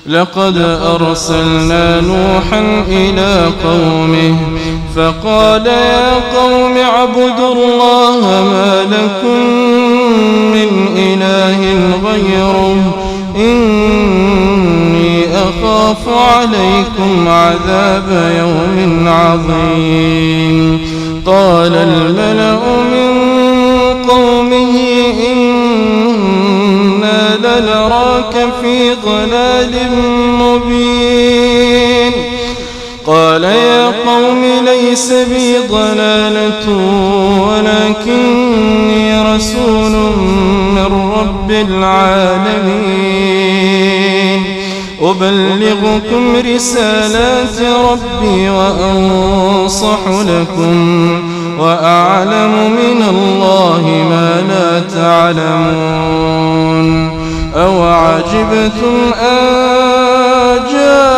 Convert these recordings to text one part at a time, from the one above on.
لقد أرسلنا نوحا إلى قومه فقال يا قوم اعبدوا الله ما لكم من إله غيره إني أخاف عليكم عذاب يوم عظيم. قال الملأ من قومه إنا لنراك في ضلال مبين. قال يا قوم ليس بي ضلالة ولكني رسول من رب العالمين أبلغكم رسالات ربي وأنصح لكم وأعلم من الله ما لا تعلمون. أوعجبتم أن جاءكم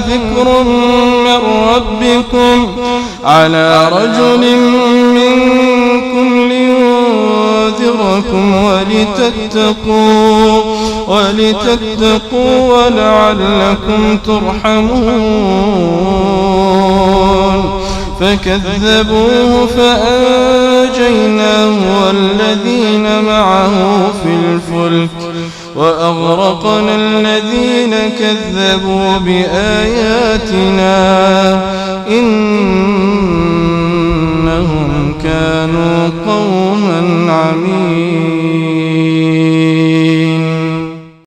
ذكر من ربكم على رجل منكم لينذركم ولتتقوا ولعلكم ترحمون. فكذبوه فأنجيناه والذين معه في الفلك وأغرقنا الذين كذبوا بآياتنا إنهم كانوا قوما عمين.